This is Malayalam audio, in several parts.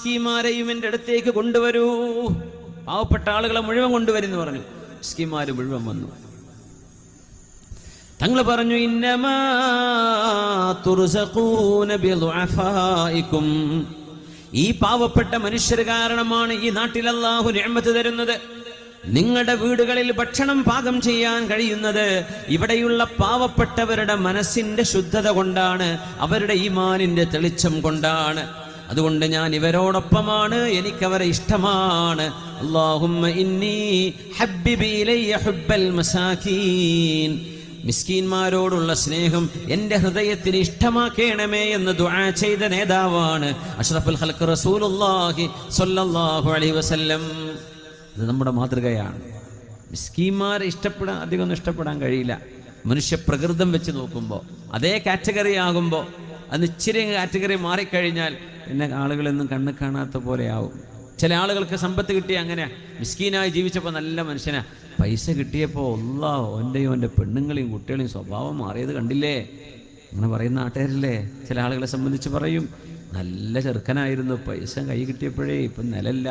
മിസ്കീന്മാരെയും എൻ്റെ അടുത്തേക്ക് കൊണ്ടുവരൂ. പാവപ്പെട്ട ആളുകളെ മുഴുവൻ കൊണ്ടുവരുന്നു പറഞ്ഞു. മിസ്കീന്മാര് മുഴുവൻ വന്നു. തങ്ങൾ പറഞ്ഞു, ഇന്നമാ തുർസഖൂന ബിദുഅഫായിക്കും, ഈ പാവപ്പെട്ട മനുഷ്യർ കാരണമാണ് ഈ നാട്ടിൽ അല്ലാഹു നിഅമത്ത് തരുന്നത്. നിങ്ങളുടെ വീടുകളിൽ ഭക്ഷണം പാകം ചെയ്യാൻ കഴിയുന്നത് ഇവിടെയുള്ള പാവപ്പെട്ടവരുടെ മനസ്സിന്റെ ശുദ്ധത കൊണ്ടാണ്, അവരുടെ ഈമാനിന്റെ തെളിച്ചം കൊണ്ടാണ്. അതുകൊണ്ട് ഞാൻ ഇവരോടൊപ്പമാണ്, എനിക്കവരെ ഇഷ്ടമാണ്. അല്ലാഹുമ്മ ഇന്നി ഹബ്ബിബി ഇലയ്യ ഹുബ്ബൽ മസാകീൻ, മിസ്കീന്മാരോടുള്ള സ്നേഹം എൻ്റെ ഹൃദയത്തിന് ഇഷ്ടമാക്കണമേ എന്ന് ദുആ ചെയ്ത നേതാവാണ് അഷ്റഫുൽ ഖൽഖ് റസൂലുള്ളാഹി സ്വല്ലല്ലാഹു അലൈഹി വസല്ലം. ഇത് നമ്മുടെ മാതൃകയാണ്. മിസ്കീന്മാരെ അധികമൊന്നും ഇഷ്ടപ്പെടാൻ കഴിയില്ല. മനുഷ്യ പ്രകൃതം വെച്ച് നോക്കുമ്പോൾ അതേ കാറ്റഗറി ആകുമ്പോൾ അത് ഇച്ചിരി കാറ്റഗറി മാറിക്കഴിഞ്ഞാൽ പിന്നെ ആളുകളൊന്നും കണ്ണ് കാണാത്ത പോലെ ആവും. ചില ആളുകൾക്ക് സമ്പത്ത് കിട്ടിയ അങ്ങനെ മിസ്കീനായി ജീവിച്ചപ്പോൾ നല്ല മനുഷ്യനാ, പൈസ കിട്ടിയപ്പോൾ അല്ലാഹ് ഓൻ്റെ പെണ്ണുങ്ങളെയും കുട്ടികളെയും സ്വഭാവം മാറിയത് കണ്ടില്ലേ, അങ്ങനെ പറയുന്ന നാട്ടുകാരില്ലേ. ചില ആളുകളെ സംബന്ധിച്ച് പറയും, നല്ല ചെറുക്കനായിരുന്നു, പൈസ കൈ കിട്ടിയപ്പോഴേ ഇപ്പം നിലല്ല,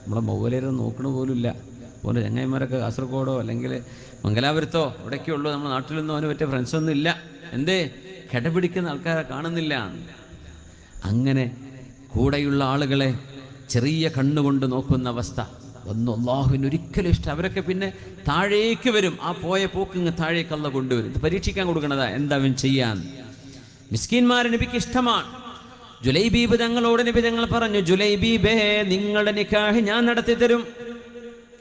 നമ്മളെ മൗലേരം നോക്കണ പോലുമില്ല. പോലെ ചങ്ങായിമാരൊക്കെ കാസർഗോഡോ അല്ലെങ്കിൽ മംഗലാപുരത്തോ ഇവിടേക്കേ ഉള്ളൂ, നമ്മുടെ നാട്ടിലൊന്നും അവന് പറ്റിയ ഫ്രണ്ട്സൊന്നും ഇല്ല. എന്തേ, കിടപിടിക്കുന്ന ആൾക്കാരെ കാണുന്നില്ല. അങ്ങനെ കൂടെയുള്ള ആളുകളെ ചെറിയ കണ്ണുകൊണ്ട് നോക്കുന്ന അവസ്ഥ ഒന്നും അല്ലാഹുവിന് ഒരിക്കലും ഇഷ്ടം. അവരൊക്കെ പിന്നെ താഴേക്ക് വരും, ആ പോയ പോക്കിങ് താഴേക്ക് അല്ലാഹ് കൊണ്ടുവരും. ഇത് പരീക്ഷിക്കാൻ കൊടുക്കണതാ, എന്താ അവൻ ചെയ്യാൻ. മിസ്കീന്മാരെ നബിക്ക് ഇഷ്ടമാണ്. ജുലൈബീബ് തങ്ങളോട് നബി തങ്ങൾ പറഞ്ഞു, ജുലൈബീബേ, നിങ്ങളുടെ നിക്കാഹ് ഞാൻ നടത്തി തരും,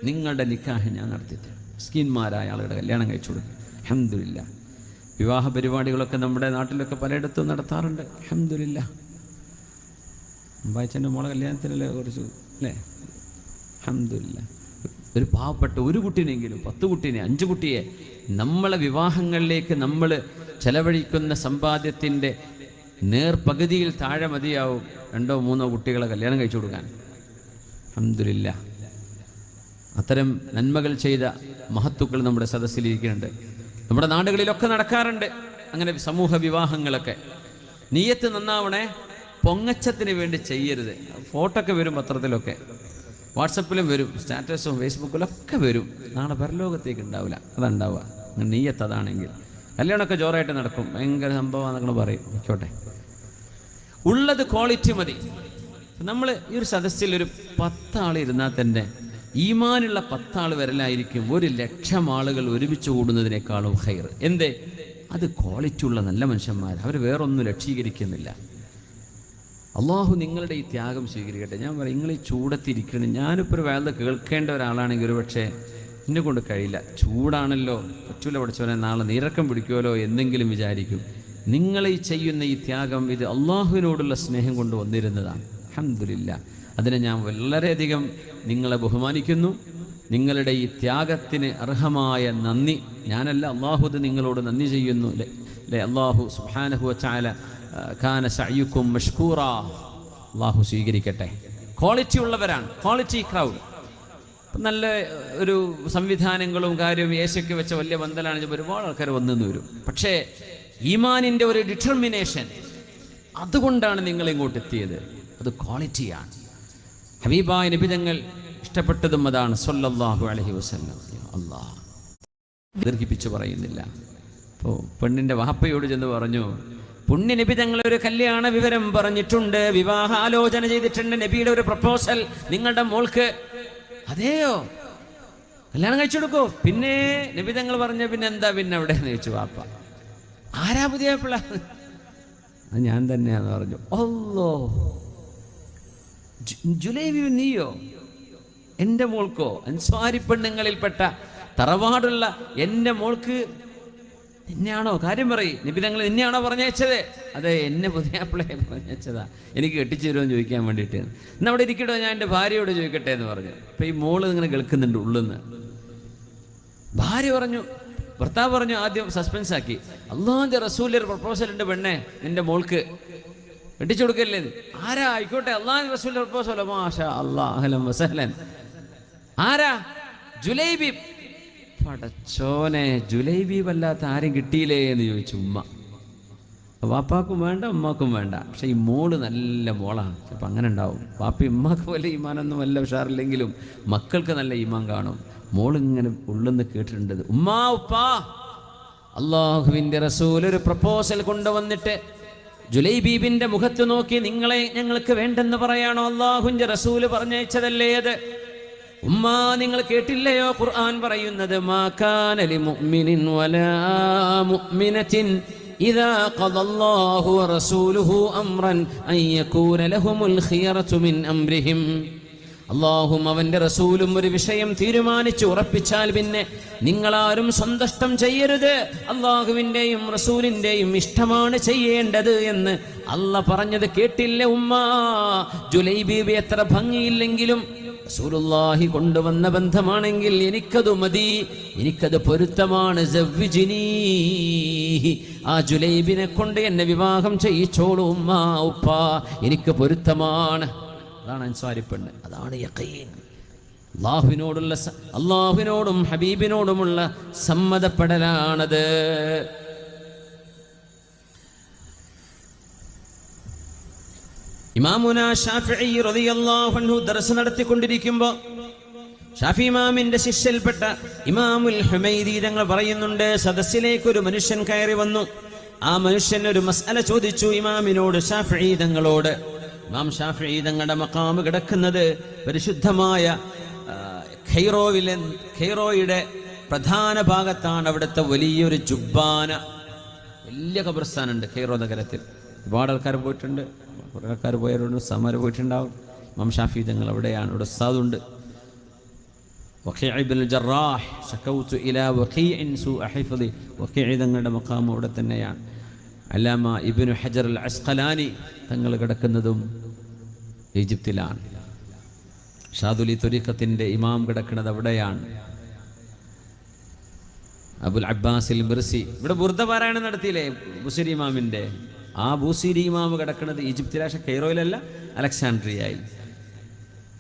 നിങ്ങളുടെ നിക്കാഹ് ഞാൻ നടത്തി തരും. മിസ്കീന്മാരായ ആളുകളുടെ കല്യാണം കഴിച്ചു കൊടുക്കും. അൽഹംദുലില്ലാ. വിവാഹ പരിപാടികളൊക്കെ നമ്മുടെ നാട്ടിലൊക്കെ പലയിടത്തും നടത്താറുണ്ട്. അൽഹംദുലില്ലാ. അമ്പാച്ചൻ്റെ മോളെ കല്യാണത്തിനല്ലേ കുറച്ച് അല്ലേ? അൽഹംദുലില്ലാ. ഒരു പാവപ്പെട്ട ഒരു കുട്ടീനെങ്കിലും 10 കുട്ടീനെ 5 കുട്ടിയെ നമ്മളെ വിവാഹങ്ങളിലേക്ക് നമ്മൾ ചെലവഴിക്കുന്ന സമ്പാദ്യത്തിൻ്റെ നേർപകുതിയിൽ താഴെ മതിയാവും 2-3 കുട്ടികളെ കല്യാണം കഴിച്ചു കൊടുക്കാൻ. അൽഹംദുലില്ലാ. അത്തരം നന്മകൾ ചെയ്ത മഹത്തുക്കൾ നമ്മുടെ സദസ്സിലിരിക്കുന്നുണ്ട്. നമ്മുടെ നാടുകളിലൊക്കെ നടക്കാറുണ്ട് അങ്ങനെ സമൂഹ വിവാഹങ്ങളൊക്കെ. നിയ്യത്ത് നന്നാവണേ, പൊങ്ങച്ചത്തിന് വേണ്ടി ചെയ്യരുത്. ഫോട്ടോ ഒക്കെ വരും പത്രത്തിലൊക്കെ, വാട്സപ്പിലും വരും, സ്റ്റാറ്റസും ഫേസ്ബുക്കിലൊക്കെ വരും. നാളെ പരലോകത്തേക്ക് ഉണ്ടാവില്ല, അതുണ്ടാവുക. നിയ്യത്ത് അതാണെങ്കിൽ കല്യാണമൊക്കെ ജോറായിട്ട് നടക്കും, ഭയങ്കര സംഭവമാണെന്നൊക്കെ പറയും. ആയിക്കോട്ടെ, ഉള്ളത് ക്വാളിറ്റി മതി. നമ്മൾ ഈ ഒരു സദസ്സിൽ ഒരു 10 ആൾ ഇരുന്നാൽ തന്നെ ഈമാനുള്ള 10 ആൾ വരലായിരിക്കും 1,00,000 ആളുകൾ ഒരുമിച്ച് കൂടുന്നതിനേക്കാളും ഖൈർ. എന്തേ, അത് ക്വാളിറ്റി ഉള്ള നല്ല മനുഷ്യന്മാർ, അവർ വേറൊന്നും ലക്ഷീകരിക്കുന്നില്ല. അള്ളാഹു നിങ്ങളുടെ ഈ ത്യാഗം സ്വീകരിക്കട്ടെ. ഞാൻ പറയും, നിങ്ങൾ ഈ ചൂടത്തിരിക്കണം. ഞാനിപ്പോൾ ഒരു വേദ കേൾക്കേണ്ട ഒരാളാണെങ്കിൽ ഒരു പക്ഷേ എന്നെ കൊണ്ട് കഴിയില്ല, ചൂടാണല്ലോ, പറ്റൂല, പഠിച്ചവനെ നാളെ നീരക്കം പിടിക്കുമല്ലോ എന്തെങ്കിലും വിചാരിക്കും. നിങ്ങൾ ഈ ചെയ്യുന്ന ഈ ത്യാഗം, ഇത് അള്ളാഹുവിനോടുള്ള സ്നേഹം കൊണ്ട് വന്നിരുന്നതാണ്. അൽഹംദുലില്ലാ. അതിനെ ഞാൻ വളരെയധികം നിങ്ങളെ ബഹുമാനിക്കുന്നു. നിങ്ങളുടെ ഈ ത്യാഗത്തിന് അർഹമായ നന്ദി ഞാനല്ല, അള്ളാഹു അത് നിങ്ങളോട് നന്ദി ചെയ്യുന്നു. അള്ളാഹു സുബ്ഹാനഹു വ തആല കാന സഅയുക്കും മഷ്കൂറാ, അള്ളാഹു സ്വീകരിക്കട്ടെ. ക്വാളിറ്റി ഉള്ളവരാണ്, ക്വാളിറ്റി ക്രൗഡ്. നല്ല ഒരു സംവിധാനങ്ങളും കാര്യവും ഏശയ്ക്ക് വെച്ച വലിയ ബന്ധലാണ്, ഒരുപാട് ആൾക്കാർ വന്നെന്ന് വരും. പക്ഷേ ഈമാനിൻ്റെ ഒരു ഡിറ്റർമിനേഷൻ, അതുകൊണ്ടാണ് നിങ്ങൾ ഇങ്ങോട്ട് എത്തിയത്. അത് ക്വാളിറ്റിയാണ്. ഹബീബായ നബി തങ്ങൾ ഇഷ്ടപ്പെട്ടതും അതാണ് സ്വല്ലല്ലാഹു അലൈഹി വസല്ലം. അല്ലാഹ് ദീർഘിപ്പിച്ചു പറയുന്നില്ല. അപ്പോൾ പെണ്ണിൻ്റെ വാപ്പയോട് ചെന്ന് പറഞ്ഞു, പുണ്യ നബി തങ്ങൾ ഒരു കല്യാണ വിവരം പറഞ്ഞിട്ടുണ്ട്, വിവാഹ ആലോചന ചെയ്തിട്ടുണ്ട്, നബിയുടെ ഒരു പ്രപ്പോസൽ നിങ്ങളുടെ മോൾക്ക്. അതെയോ, കല്യാണം കഴിച്ചു കൊടുക്കോ? പിന്നെ നബി തങ്ങൾ പറഞ്ഞ പിന്നെ എന്താ പിന്നെ അവിടെ എന്ന് ചോദിച്ചു വാപ്പ. ആരാ പുതിയ പിള്ള? അത് ഞാൻ തന്നെയാന്ന് പറഞ്ഞു. അല്ലോ, ജുലൈബി നീയോ? എൻ്റെ മോൾക്കോ? അൻസ്വാരി പെണ്ണുങ്ങളിൽപ്പെട്ട തറവാടുള്ള എൻ്റെ മോൾക്ക് എന്നെയാണോ? കാര്യം പറയും. നബി തങ്ങൾ എന്നെയാണോ പറഞ്ഞയച്ചത്? അതെ, എന്നെ പുതിയാപ്പിളയെ പറഞ്ഞയച്ചതാ, എനിക്ക് കെട്ടിച്ചു തരുമെന്ന് ചോദിക്കാൻ വേണ്ടിയിട്ട്. ഇന്ന് അവിടെ ഇരിക്കട്ടോ, ഞാൻ എൻ്റെ ഭാര്യയോട് ചോദിക്കട്ടെ എന്ന് പറഞ്ഞു. അപ്പം ഈ മോള് ഇങ്ങനെ കേൾക്കുന്നുണ്ട് ഉള്ളിന്ന്. ഭാര്യ പറഞ്ഞു, ഭർത്താവ് പറഞ്ഞു, ആദ്യം സസ്പെൻസ് ആക്കി, അല്ലാഹുവിൻ്റെ റസൂലിൻ്റെ പ്രപ്പോസൽ ഉണ്ട് പെണ്ണെ, നിന്റെ മോൾക്ക് കെട്ടിച്ചു കൊടുക്കല്ലേ? ആരാ? ആയിക്കോട്ടെ, അല്ലാഹുവിൻ്റെ റസൂലിൻ്റെ പ്രപ്പോസൽ. മാഷാ അല്ലാഹ്, അഹ്ലൻ വസഹ്ലൻ. ആരാ? ജുലൈബി. പടച്ചോനെ, ജുലൈബി വല്ലാത്ത ആരും കിട്ടിയില്ലേ എന്ന് ചോദിച്ചു ഉമ്മ. വാപ്പാക്കും വേണ്ട ഉമ്മാക്കും വേണ്ട. പക്ഷെ ഈ മോള് നല്ല മോളാണ്. അപ്പം അങ്ങനെ ഉണ്ടാവും. വാപ്പി ഉമ്മാക്ക് പോലെ ഈമാനൊന്നും വല്ല ഉഷാറില്ലെങ്കിലും മക്കൾക്ക് നല്ല ഈമാൻ കാണും. മോളിങ്ങനെ ഉള്ളെന്ന് കേട്ടിട്ടുണ്ട്, ഉമ്മാ ഉപ്പാ അള്ളാഹുവിൻ്റെ റസൂൽ ഒരു പ്രപ്പോസൽ കൊണ്ടുവന്നിട്ട് ജുലൈബീബിന്റെ മുഖത്ത് നോക്കി, നിങ്ങളെ ഞങ്ങൾക്ക് വേണ്ടെന്ന് പറയാണോ അള്ളാഹുവിൻ്റെ റസൂൽ പറഞ്ഞയച്ചതല്ലേ അത്? ഉമ്മാ നിങ്ങൾ കേട്ടില്ലയോ ഖുർആൻ പറയുന്നത്, മാ കാന ലിമുഅ്മിനിൻ വലാ മുഅ്മിനത്തിൻ ഇദാ ഖദല്ലാഹു വറസൂലുഹു അംറൻ അൻ യകൂന ലഹുമുൽ ഖിയറതു മിൻ അംരിഹിം. അള്ളാഹും അവൻ്റെ റസൂലും ഒരു വിഷയം തീരുമാനിച്ച് ഉറപ്പിച്ചാൽ പിന്നെ നിങ്ങളാരും സ്വന്തഷ്ടം ചെയ്യരുത്, അള്ളാഹുവിൻ്റെയും റസൂലിൻ്റെയും ഇഷ്ടമാണ് ചെയ്യേണ്ടത് എന്ന് അള്ളാഹ് പറഞ്ഞത് കേട്ടില്ല ഉമ്മ? ജുലൈബീബി എത്ര ഭംഗിയില്ലെങ്കിലും റസൂലുള്ളാഹി കൊണ്ടുവന്ന ബന്ധമാണെങ്കിൽ എനിക്കത് മതി, എനിക്കത് പൊരുത്തമാണ്. ആ ജുലൈബിനെ കൊണ്ട് എന്നെ വിവാഹം ചെയ്യിച്ചോളൂ ഉമ്മ ഉപ്പ, എനിക്ക് പൊരുത്തമാണ്. അതാണ് അൻസ്വാരി പെണ്ണ്, അതാണ് യഖീൻ. അള്ളാഹുവിനോടും ഹബീബിനോടുമുള്ള സമ്മതപ്പെടലാണത്. ഇമാമുനാ ശാഫിഈ റളിയല്ലാഹു അൻഹു ദർസ് നടത്തിക്കൊണ്ടിരിക്കുമ്പോൾ ഷാഫി ഇമാമിന്റെ ശിഷ്യൽപ്പെട്ട ഇമാമുൽ ഹുമൈദി തങ്ങൾ പറയുന്നുണ്ട്, സദസ്സിലേക്ക് ഒരു മനുഷ്യൻ കയറി വന്നു. ആ മനുഷ്യൻ ഒരു മസ്അല ചോദിച്ചു ഇമാമിനോട്, ഷാഫിഈ തങ്ങളോട്. ഇമാം ഷാഫിഈ തങ്ങളുടെ മഖാം കിടക്കുന്നത് പരിശുദ്ധമായ ഖൈറോയുടെ പ്രധാന ഭാഗത്താണ്. അവിടുത്തെ വലിയൊരു ജുബ്ബാന, വലിയ ഖബർസ്ഥാനുണ്ട് ഖൈറോ നഗരത്തിൽ. ഒരുപാട് ആൾക്കാർ പോയിട്ടുണ്ട്, കുറേ ആൾക്കാർ പോയവരുണ്ട്, സമരം പോയിട്ടുണ്ടാവും. ഇമാം ഷാഫിഈ തങ്ങൾ അവിടെയാണ്. ഇവിടെ ഉസ്താദുണ്ട് വഖീഅ ഇബ്നുൽ ജറാഹ്, ശകൗതു ഇലാ വഖീഇൻ സൂഅ ഹിഫ്ളി. വഖീഅ തങ്ങളുടെ മഖാം അവിടെ തന്നെയാണ്. അല്ലാമ ഇബ്നു ഹജർ അൽ അസ്ഖലാനി തങ്ങൾ കിടക്കുന്നതും ഈജിപ്തിലാണ്. ഷാദുലി ത്വരീഖത്തിൻ്റെ ഇമാം കിടക്കുന്നത് അവിടെയാണ്. അബുൽ അബ്ബാസിൽ മിർസി ഇവിടെ ബുർദ പാരായണം നടത്തിയില്ലേ ബുസീരി ഇമാമിൻ്റെ, ആ ബുസീരി ഇമാം കിടക്കുന്നത് ഈജിപ്തിലെ, പക്ഷേ കൈറോയിലല്ല, അലക്സാൻഡ്രിയയിൽ.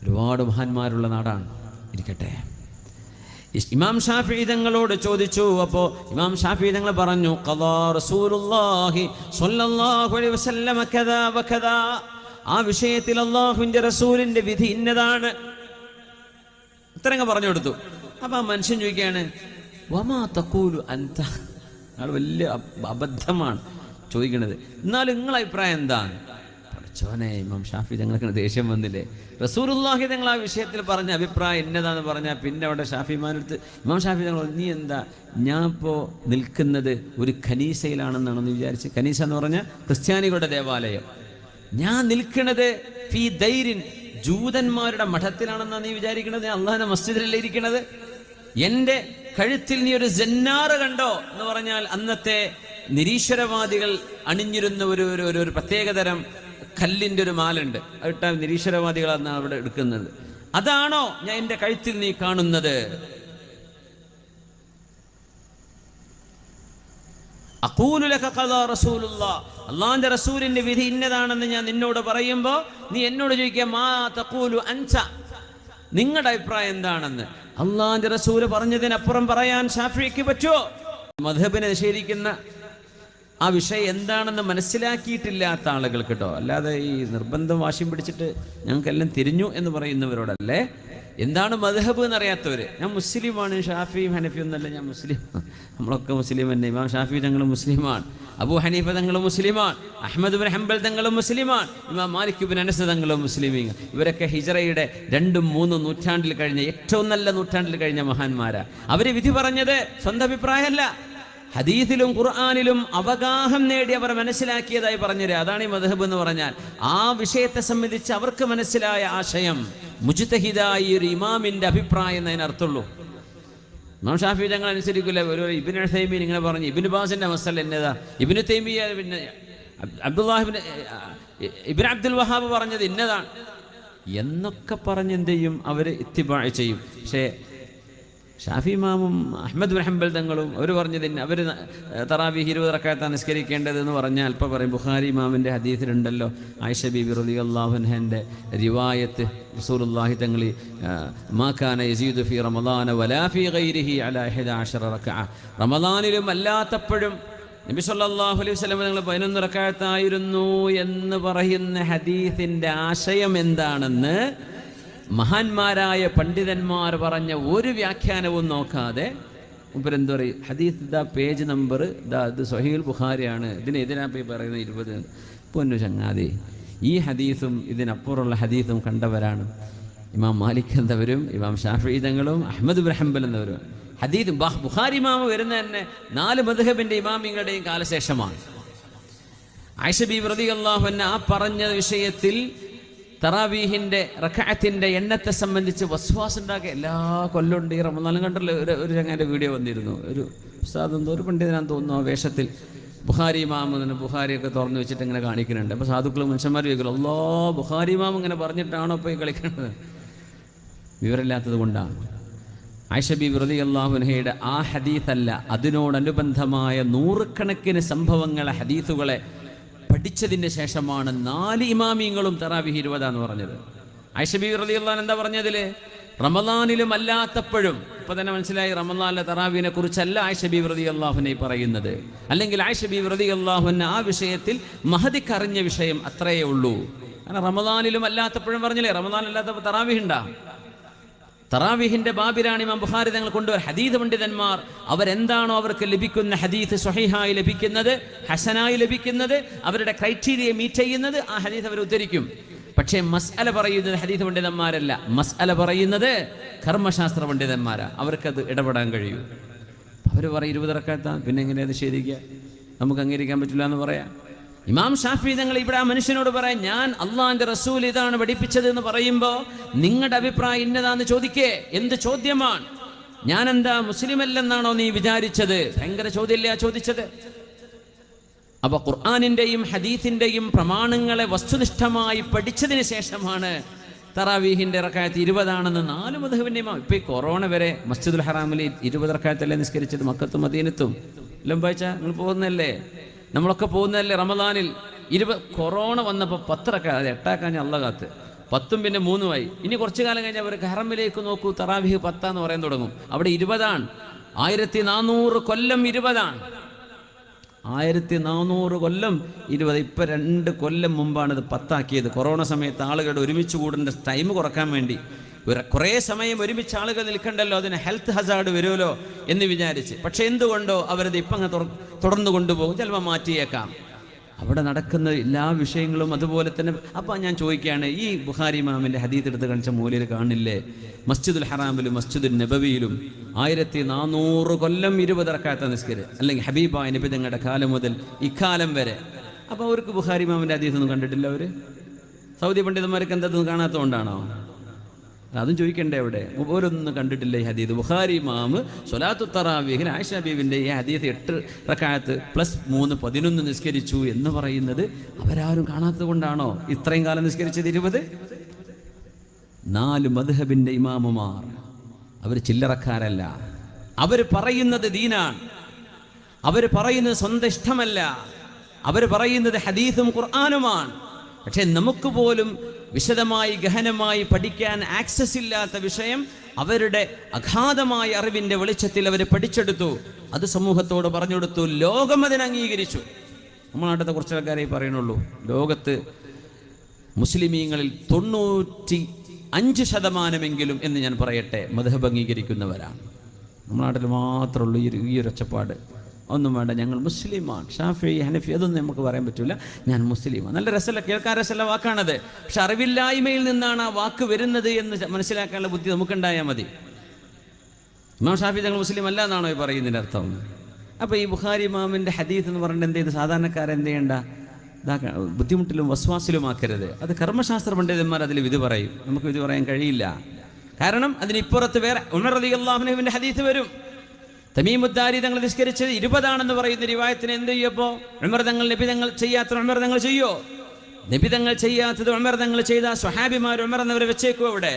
ഒരുപാട് മഹാന്മാരുള്ള നാടാണ്. ഇരിക്കട്ടെ. ഇമാം ഷാഫിഈ തങ്ങളോട് ചോദിച്ചു. അപ്പോൾ ഇമാം ഷാഫിഈ തങ്ങൾ പറഞ്ഞു, ഖദാ റസൂലുള്ളാഹി സ്വല്ലല്ലാഹു അലൈഹി വസല്ലം കദാ വകദാ, ആ വിഷയത്തിൽ അല്ലാഹുവിൻ്റെ റസൂലിൻ്റെ വിധി ഇന്നതാണ്. ഉത്തരങ്ങൾ പറഞ്ഞു കൊടുത്തു. അപ്പോൾ ആ മനുഷ്യൻ ചോദിക്കുകയാണ്, വമാ തഖൂലു അൻത. അയാൾ വലിയ അബദ്ധമാണ് ചോദിക്കുന്നത്. എന്നാലും നിങ്ങളുടെ അഭിപ്രായം എന്താണ്? പഠിച്ചോനെ, ഇമാം ഷാഫിഈ തങ്ങൾക്ക് ദേഷ്യം വന്നില്ലേ? റസൂലുള്ളാഹി തങ്ങൾ ആ വിഷയത്തിൽ പറഞ്ഞ അഭിപ്രായം എന്നതാന്ന് പറഞ്ഞാൽ പിന്നെ അവിടെ ഷാഫിമാരെടുത്ത് ഇമാം ഷാഫിഈ തങ്ങൾ, നീ എന്താ, ഞാൻ ഇപ്പോൾ നിൽക്കുന്നത് ഒരു ഖനീസയിലാണെന്നാണെന്ന് വിചാരിച്ച്. ഖനീസ എന്ന് പറഞ്ഞാൽ ക്രിസ്ത്യാനികളുടെ ദേവാലയം. ഞാൻ നിൽക്കുന്നത് ഫീ ദൈരിൻ, ജൂതന്മാരുടെ മഠത്തിലാണെന്നാണ് നീ വിചാരിക്കുന്നത്? ഞാൻ അള്ളാഹിന്റെ മസ്ജിദിലല്ലേ ഇരിക്കുന്നത്? എൻ്റെ കഴുത്തിൽ നീ ഒരു ജന്നാറ് കണ്ടോ എന്ന് പറഞ്ഞാൽ അന്നത്തെ നിരീശ്വരവാദികൾ അണിഞ്ഞിരുന്ന ഒരു പ്രത്യേകതരം കല്ലിൻ്റെ ഒരു മാലുണ്ട്. അതിട്ട നിരീശ്വരവാദികളാണ് അവിടെ എടുക്കുന്നത്. അതാണോ ഞാൻ എൻ്റെ കഴുത്തിൽ നീ കാണുന്നത്? അഖൂലു ലക ഖദാ റസൂലുള്ളാഹ്, അല്ലാഹുവിൻ്റെ റസൂലിൻ്റെ വിധി ഇന്നതാണെന്ന് ഞാൻ നിന്നോട് പറയുമ്പോൾ നീ എന്നോട് ചോദിക്കുക, മാ തഖൂലു അൻത, നിങ്ങളുടെ അഭിപ്രായം എന്താണെന്ന്. അല്ലാഹുവിൻ്റെ റസൂൽ പറഞ്ഞതിനപ്പുറം പറയാൻ ഷാഫിഈക്ക് പറ്റുമോ? മദ്ഹബിനെ നിഷേധിക്കുന്ന ആ വിഷയം എന്താണെന്ന് മനസ്സിലാക്കിയിട്ടില്ലാത്ത ആളുകൾ കേട്ടോ, അല്ലാതെ ഈ നിർബന്ധം വാശിയും പിടിച്ചിട്ട് ഞങ്ങൾക്കെല്ലാം തിരിഞ്ഞു എന്ന് പറയുന്നവരോടല്ലേ. എന്താണ് മദ്ഹബ് എന്നറിയാത്തവർ. ഞാൻ മുസ്ലിമാണ്, ഷാഫിയും ഹനഫിയും എന്നല്ല, ഞാൻ മുസ്ലിം, നമ്മളൊക്കെ മുസ്ലിം തന്നെ. ഇമാം ഷാഫി തങ്ങൾ മുസ്ലിമാണ്, അബൂ ഹനീഫ തങ്ങൾ മുസ്ലിമാണ്, അഹ്മദ് ബിൻ ഹംബൽ തങ്ങൾ മുസ്ലിമാണ്, ഇമാം മാലിക് ബിൻ അനസ് തങ്ങൾ മുസ്ലിമീങ്ങൾ. ഇവരൊക്കെ ഹിജ്റയുടെ 2ഉം 3ഉം നൂറ്റാണ്ടിൽ കഴിഞ്ഞ, ഏറ്റവും നല്ല നൂറ്റാണ്ടിൽ കഴിഞ്ഞ മഹാന്മാരാ. അവർ വിധി പറഞ്ഞത് സ്വന്തം അഭിപ്രായമല്ല, ഹദീസിലും ഖുർആനിലും അവഗാഹം നേടി അവർ മനസ്സിലാക്കിയതായി പറഞ്ഞുതരാം. അതാണ് ഈ മദ്ഹബ് എന്ന് പറഞ്ഞാൽ. ആ വിഷയത്തെ സംബന്ധിച്ച് അവർക്ക് മനസ്സിലായ ആശയം മുജ്തഹിദായ ഒരു ഇമാമിന്റെ അഭിപ്രായം എന്നതിനർത്ഥമുള്ളൂ. ഇമാം ഷാഫിഈ തങ്ങൾ അനുസരിക്കില്ല. ഒരു ഇബ്നു ഉസൈമീൻ ഇങ്ങനെ പറഞ്ഞു, ഇബ്നു ബാസിന്റെ മസല എന്നതാ, ഇബ്നു തൈമിയ പിന്നെ ഇബ്നു അബ്ദുൽ വഹാബ് പറഞ്ഞത് ഇന്നതാണ് എന്നൊക്കെ പറഞ്ഞെന്ത് ചെയ്യും, അവർ ഇത്തിബാ ചെയ്യും. പക്ഷേ ഷാഫി ഇമാമും അഹ്മദ് ബിൻ ഹംബൽ തങ്ങളും അവർ പറഞ്ഞത് അവർ തറാവീഹ് 20 റക്അത്താണ് നിസ്കരിക്കേണ്ടതെന്ന് പറഞ്ഞാൽ അല്പം പറയും. ബുഖാരി ഇമാമിൻ്റെ ഹദീസിലുണ്ടല്ലോ, ആയിഷ ബീബി റളിയല്ലാഹു അൻഹയുടെ റിവായത്ത്, റസൂലുള്ളാഹി തങ്ങൾ മാ കാന യസീദു ഫീ റമളാന വലാ ഫീ ഗൈരിഹി അലാ 11 റക്അ, റമളാനിലും അല്ലാത്തപ്പോഴും നബി സല്ലല്ലാഹു അലൈഹി വസല്ലം നിങ്ങൾ 11 റക്അത്തായിരുന്നു എന്ന് പറയുന്ന ഹദീസിന്റെ ആശയം എന്താണെന്ന് മഹാന്മാരായ പണ്ഡിതന്മാർ പറഞ്ഞ ഒരു വ്യാഖ്യാനവും നോക്കാതെ മുമ്പരെന്താ പറയും, ഹദീസ് ഇതാ പേജ് നമ്പർ ഇതാ, ഇത് സ്വഹീഹുൽ ബുഖാരിയാണ്, ഇതിനെതിരാ പോയി പറയുന്നത് 20. പൊന്നു ചങ്ങാതി, ഈ ഹദീസും ഇതിനപ്പുറമുള്ള ഹദീസും കണ്ടവരാണ് ഇമാം മാലിക് എന്നവരും ഇമാം ഷാഫിഈ തങ്ങളും അഹ്മദ് ഇബ്നു ഹംബൽ എന്നവരും. ഹദീസ് ബുഖാരി ഇമാം വരുന്ന തന്നെ 4 മദ്ഹബിന്റെ ഇമാമിങ്ങളുടെയും കാലശേഷമാണ്. ആയിഷ ബീവി റളിയല്ലാഹു അൻഹ ആ പറഞ്ഞ വിഷയത്തിൽ തറാവീഹിന്റെ റക്അത്തിന്റെ എണ്ണത്തെ സംബന്ധിച്ച് വസ്വാസ് ഉണ്ടാക്കി എല്ലാ കൊല്ലമുണ്ട്. ഈ റമദാനും കണ്ടല്ലോ, ഒരു ചങ്ങാൻ്റെ വീഡിയോ വന്നിരുന്നു. ഒരു ഉസ്താദ് എന്തോ ഒരു പണ്ഡിതനാന്ന് തോന്നുന്നു, ആ വേഷത്തിൽ ബുഖാരി ഇമാമെന്ന് ബുഖാരിയൊക്കെ തുറന്നു വെച്ചിട്ട് ഇങ്ങനെ കാണിക്കുന്നുണ്ട്. അപ്പോൾ സാധുക്കളും മനുഷ്യന്മാർ ചോദിക്കുള്ളൂ, അല്ലോ ബുഖാരി ഇമാം ഇങ്ങനെ പറഞ്ഞിട്ടാണോ പോയി കളിക്കുന്നത്? വിവരമില്ലാത്തത് കൊണ്ടാണ്. ആയിഷ ബീവി റളിയല്ലാഹു അൻഹയുടെ ആ ഹദീസല്ല, അതിനോടനുബന്ധമായ നൂറുകണക്കിന് സംഭവങ്ങളെ ഹദീസുകളെ പഠിച്ചതിന് ശേഷമാണ് 4 ഇമാമിയങ്ങളും തറാവീഹ് 20 എന്ന് പറഞ്ഞത്. ആയിഷ ബീവി റളിയല്ലാഹു അൻഹ എന്താ പറഞ്ഞതിൽ? റമദാനിലും അല്ലാത്തപ്പോഴും. ഇപ്പൊ തന്നെ മനസ്സിലായി, റമദാനിലെ തറാവീഹിനെ കുറിച്ചല്ല ആയിഷ ബീവി റളിയല്ലാഹു അൻഹ പറയുന്നത്. അല്ലെങ്കിൽ ആയിഷ ബീവി റളിയല്ലാഹു അൻഹ ആ വിഷയത്തിൽ മഹദിക്ക് അറിഞ്ഞ വിഷയം അത്രയേ ഉള്ളൂ. കാരണം റമദാനിലും അല്ലാത്തപ്പോഴും പറഞ്ഞില്ലേ, റമദാൻ അല്ലാത്തപ്പോൾ തറാവീഹ് ഉണ്ടാ. തറാവീഹിന്റെ ബാബിലാണ് ഇമാം ബുഖാരി തങ്ങൾ കൊണ്ടുവരുന്ന ഹദീസ് പണ്ഡിതന്മാർ അവരെന്താണോ അവർക്ക് ലഭിക്കുന്ന ഹദീസ് സ്വഹീഹായി ലഭിക്കുന്നത്, ഹസനായി ലഭിക്കുന്നത്, അവരുടെ ക്രൈറ്റീരിയ മീറ്റ് ചെയ്യുന്നത്, ആ ഹദീസ് അവർ ഉദ്ധരിക്കും. പക്ഷേ മസ്അല പറയുന്നത് ഹദീസ് പണ്ഡിതന്മാരല്ല, മസ്അല പറയുന്നത് കർമ്മശാസ്ത്ര പണ്ഡിതന്മാരാ. അവർക്കത് ഇടപെടാൻ കഴിയൂ. അവർ പറയും 20 റക്അത്താ, പിന്നെ എങ്ങനെയാ നിഷേധിക്കുക? നമുക്ക് അംഗീകരിക്കാൻ പറ്റില്ല എന്ന് പറയാം. ഇമാം ഷാഫിഈ തങ്ങൾ ഇവിടെ ആ മനുഷ്യനോട് പറയാം, ഞാൻ അള്ളാഹിന്റെ റസൂൽ ഇതാണ് പഠിപ്പിച്ചത് എന്ന് പറയുമ്പോൾ നിങ്ങളുടെ അഭിപ്രായം ഇന്നതാന്ന് ചോദിക്കേ. എന്ത് ചോദ്യമാണ്? ഞാൻ എന്താ മുസ്ലിം അല്ലെന്നാണോ നീ വിചാരിച്ചത്? ഭയങ്കര ചോദ്യമല്ലേ ചോദിച്ചത്. അപ്പൊ ഖുർആനിന്റെയും ഹദീസിന്റെയും പ്രമാണങ്ങളെ വസ്തുനിഷ്ഠമായി പഠിച്ചതിന് ശേഷമാണ് തറാവീഹിന്റെ റക്അത്ത് 20 ആണെന്ന് 4 മദ്ഹബിന്റെ ഇമാം. ഇപ്പൊ ഈ കൊറോണ വരെ മസ്ജിദുൽ ഹറാമിൽ 20 റക്അത്തല്ലേ നിസ്കരിച്ചത്? മക്കത്തും മദീനത്തും എല്ലാം വായിച്ചാ നിങ്ങൾ പോകുന്നല്ലേ, നമ്മളൊക്കെ പോകുന്നതല്ലേ റമദാനിൽ. 20 കൊറോണ വന്നപ്പോൾ 10 റക്അത്ത്, 8 അള്ള കാത്ത് 10 പിന്നെ 3 ഇനി കുറച്ചു കാലം കഴിഞ്ഞാൽ അവർക്ക് ഹറമിലേക്ക് നോക്കൂ, തറാവീഹ് 10 എന്ന് പറയാൻ തുടങ്ങും. അവിടെ 20 1400 കൊല്ലം 20 1400 കൊല്ലം 20. ഇപ്പം 2 കൊല്ലം മുമ്പാണ് ഇത് 10 ആക്കിയത്. കൊറോണ സമയത്ത് ആളുകളുടെ ഒരുമിച്ച് കൂടേണ്ട ടൈം കുറക്കാൻ വേണ്ടി കുറേ സമയം ഒരുമിച്ച് ആളുകൾ നിൽക്കണ്ടല്ലോ, അതിന് ഹെൽത്ത് ഹസാർഡ് വരുമല്ലോ എന്ന് വിചാരിച്ച്. പക്ഷെ എന്തുകൊണ്ടോ അവരത് ഇപ്പം അങ്ങ് തുടർന്നു കൊണ്ടുപോകും, ചിലപ്പോൾ മാറ്റിയേക്കാം. അവിടെ നടക്കുന്ന എല്ലാ വിഷയങ്ങളും അതുപോലെ തന്നെ. അപ്പം ഞാൻ ചോദിക്കുകയാണ്, ഈ ബുഖാരി ഇമാമിൻ്റെ ഹദീസ് എടുത്ത് കാണിച്ച മൂലയിൽ കാണില്ലേ മസ്ജിദുൽ ഹറാമിലും മസ്ജിദുൽ നബവിയിലും 1400 കൊല്ലം 20 റക്അത്ത് നിസ്കരിച്ച്, അല്ലെങ്കിൽ ഹബീബായ നബി തങ്ങളുടെ കാലം മുതൽ ഇക്കാലം വരെ. അപ്പോൾ അവർക്ക് ബുഖാരി ഇമാമിൻ്റെ ഹദീസൊന്നും കണ്ടിട്ടില്ല. അവർ സൗദി പണ്ഡിതന്മാർക്ക് എന്തൊന്നും കാണാത്തതുകൊണ്ടാണോ? അതും ചോദിക്കണ്ടേ അവിടെ? ഓരോന്നും കണ്ടിട്ടില്ല ഈ ഹദീസ്. ബുഖാരി ഇമാം സ്വലാത്തു തറാവീഹിൽ ആയിഷ ബീവിൻ്റെ ഈ ഹദീസ് 8 റക്അത്ത് + 3 11 നിസ്കരിച്ചു എന്ന് പറയുന്നത് അവരാരും കാണാത്തത് കൊണ്ടാണോ ഇത്രയും കാലം നിസ്കരിച്ചത് 20? 4 മദ്ഹബിൻ്റെ ഇമാമുമാർ അവർ ചില്ലറക്കാരല്ല. അവർ പറയുന്നത് ദീനാണ്, അവർ പറയുന്നത് സ്വന്തം ഇഷ്ടമല്ല, അവർ പറയുന്നത് ഹദീസും ഖുർആനുമാണ്. പക്ഷെ നമുക്ക് പോലും വിശദമായി ഗഹനമായി പഠിക്കാൻ ആക്സസ് ഇല്ലാത്ത വിഷയം അവരുടെ അഗാധമായ അറിവിൻ്റെ വെളിച്ചത്തിൽ അവർ പഠിച്ചെടുത്തു, അത് സമൂഹത്തോട് പറഞ്ഞു കൊടുത്തു. ലോകം അതിനെ അംഗീകരിച്ചു. നമ്മുടെ നാട്ടിലത്തെ കുറച്ച് ആൾക്കാരെ പറയുന്നുള്ളൂ. ലോകത്ത് മുസ്ലിമീങ്ങളിൽ 95% എന്ന് ഞാൻ പറയട്ടെ മദ്ഹബ് അംഗീകരിക്കുന്നവരാണ്. നമ്മുടെ നാട്ടിൽ മാത്രമുള്ളൂ ഈ ഒരു ഒച്ചപ്പാട്. ഒന്നും വേണ്ട, ഞങ്ങൾ മുസ്ലിമാണ്, ഷാഫി ഹനഫി അതൊന്നും നമുക്ക് പറയാൻ പറ്റില്ല, ഞാൻ മുസ്ലിമാണ്. നല്ല രസമല്ല, കേൾക്കാൻ രസമുള്ള വാക്കാണത്. പക്ഷെ അറിവില്ലായ്മയിൽ നിന്നാണ് ആ വാക്ക് വരുന്നത് എന്ന് മനസ്സിലാക്കാനുള്ള ബുദ്ധി നമുക്കുണ്ടായാൽ മതി. ഇമാം ഷാഫി ഞങ്ങൾ മുസ്ലിം അല്ല എന്നാണോ ഈ പറയുന്നതിൻ്റെ അർത്ഥം? അപ്പോൾ ഈ ബുഖാരി ഇമാമിൻ്റെ ഹദീസ് എന്ന് പറഞ്ഞിട്ട് എന്ത് ചെയ്ത് സാധാരണക്കാരൻ എന്ത് ചെയ്യേണ്ട? ബുദ്ധിമുട്ടിലും വസ്വാസിലുമാക്കരുത്. അത് കർമ്മശാസ്ത്ര പണ്ഡിതന്മാർ അതിൽ വിധി പറയും, നമുക്ക് വിധി പറയാൻ കഴിയില്ല. കാരണം അതിനിപ്പുറത്ത് വേറെ ഉമർ റളിയല്ലാഹു അൻഹുവിൻ്റെ ഹദീസ് വരും. തമീമുദ്ദാരി തങ്ങൾ നിസ്കരിച്ചത് 20 പറയുന്ന റിവായത്തിന് എന്ത് ചെയ്യപ്പോ? ഉമർ തങ്ങൾ നബി തങ്ങൾ ചെയ്യാത്ത ഉമർ തങ്ങൾ ചെയ്യോ? നബി തങ്ങൾ ചെയ്യാത്തത് ഉമർ തങ്ങൾ ചെയ്ത സ്വഹാബിമാർ ഉമർ എന്നവരെ വെച്ചേക്കോ അവിടെ?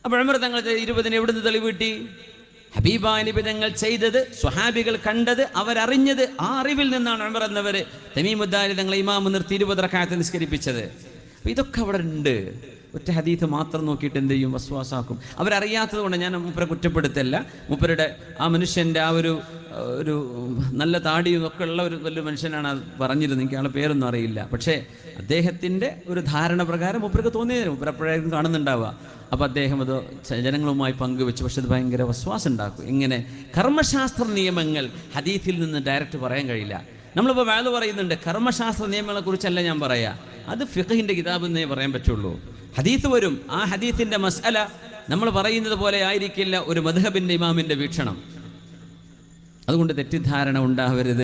അപ്പോൾ ഉമർ തങ്ങൾ 20 എവിടുന്ന് തെളിവ് കിട്ടി? ഹബീബായ നബി തങ്ങൾ ചെയ്തത് സ്വഹാബികൾ കണ്ടത് അവരറിഞ്ഞത്, ആ അറിവിൽ നിന്നാണ് ഉമർ എന്നവർ തമീമുദ്ദാരി തങ്ങളെ ഇമാമ് നിർത്തി 20 റക്അത്ത് നിസ്കരിപ്പിച്ചത്. ഇതൊക്കെ അവിടെ ഉണ്ട്. ഒറ്റ ഹദീത്ത് മാത്രം നോക്കിയിട്ട് എന്ത് ചെയ്യും? വസ്വാസാക്കും. അവരറിയാത്തത് കൊണ്ട് ഞാൻ മൂപ്പരെ കുറ്റപ്പെടുത്തല്ല. മൂപ്പരുടെ ആ മനുഷ്യൻ്റെ ആ ഒരു നല്ല താടിയും ഒക്കെ ഉള്ള ഒരു വലിയ മനുഷ്യനാണ് അത് പറഞ്ഞിരുന്നത്. എനിക്ക് ആളുടെ പേരൊന്നും അറിയില്ല. പക്ഷേ അദ്ദേഹത്തിൻ്റെ ഒരു ധാരണ പ്രകാരം മൂപ്പർക്ക് തോന്നിയതിന് മൂപ്പർ എപ്പോഴായിരിക്കും കാണുന്നുണ്ടാവുക. അപ്പോൾ അദ്ദേഹം അത് ജനങ്ങളുമായി പങ്കുവെച്ചു. പക്ഷെ അത് ഭയങ്കര വസ്വാസം ഉണ്ടാക്കും. ഇങ്ങനെ കർമ്മശാസ്ത്ര നിയമങ്ങൾ ഹദീത്തിൽ നിന്ന് ഡയറക്റ്റ് പറയാൻ കഴിയില്ല. നമ്മളിപ്പോൾ വാദ പറയുന്നുണ്ട്, കർമ്മശാസ്ത്ര നിയമങ്ങളെക്കുറിച്ചല്ല ഞാൻ പറയാം, അത് ഫിഖഹിൻ്റെ കിതാബ് എന്നേ പറയാൻ പറ്റുള്ളൂ. ഹദീത്ത് വരും, ആ ഹദീത്തിൻ്റെ മസ്അല നമ്മൾ പറയുന്നത് പോലെ ആയിരിക്കില്ല ഒരു മദ്ഹബിൻ്റെ ഇമാമിൻ്റെ വീക്ഷണം. അതുകൊണ്ട് തെറ്റിദ്ധാരണ ഉണ്ടാവരുത്.